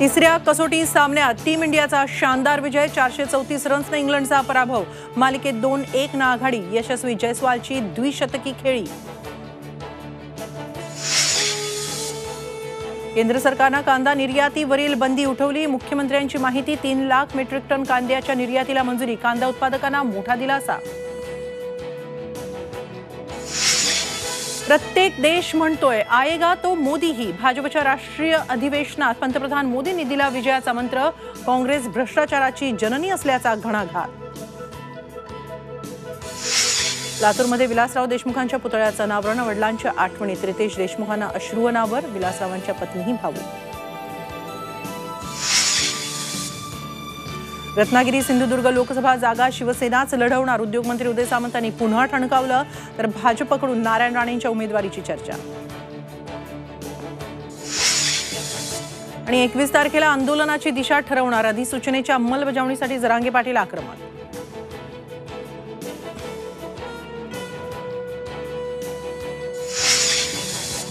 तिसऱ्या कसोटी सामन्यात टीम इंडियाचा शानदार विजय, 434 रन्सने इंग्लंडचा पराभव, मालिकेत 2-1 आघाडी, यशस्वी जयस्वालची द्विशतकी खेळी। केंद्र सरकारने कांदा निर्यातीवरील बंदी उठवली, मुख्यमंत्र्यांची माहिती, 3 लाख मेट्रिक टन कांद्याच्या निर्यातीला मंजुरी, कांदा उत्पादकांना मोठा दिलासा। प्रत्येक देश म्हणतोय आएगा तो मोदीही, भाजपच्या राष्ट्रीय अधिवेशनात पंतप्रधान मोदींनी दिला विजयाचा मंत्र, काँग्रेस भ्रष्टाचाराची जननी असल्याचा घणाघात। लातूरमध्ये विलासराव देशमुखांच्या पुतळ्याचं अनावरण, वडिलांच्या आठवणीत रितेश देशमुखांना अश्रू अनावर, विलासरावांच्या पत्नीही भावूक। रत्नागिरी सिंधुदुर्ग लोकसभा जागा शिवसेनाच लढवणार, उद्योगमंत्री उदय सामंतांनी पुन्हा ठणकावलं, तर भाजपकडून नारायण राणेंच्या उमेदवारीची चर्चा। आणि 21 तारखेला आंदोलनाची दिशा ठरवणार, अधिसूचनेच्या अंमलबजावणीसाठी जरांगे पाटील आक्रमक।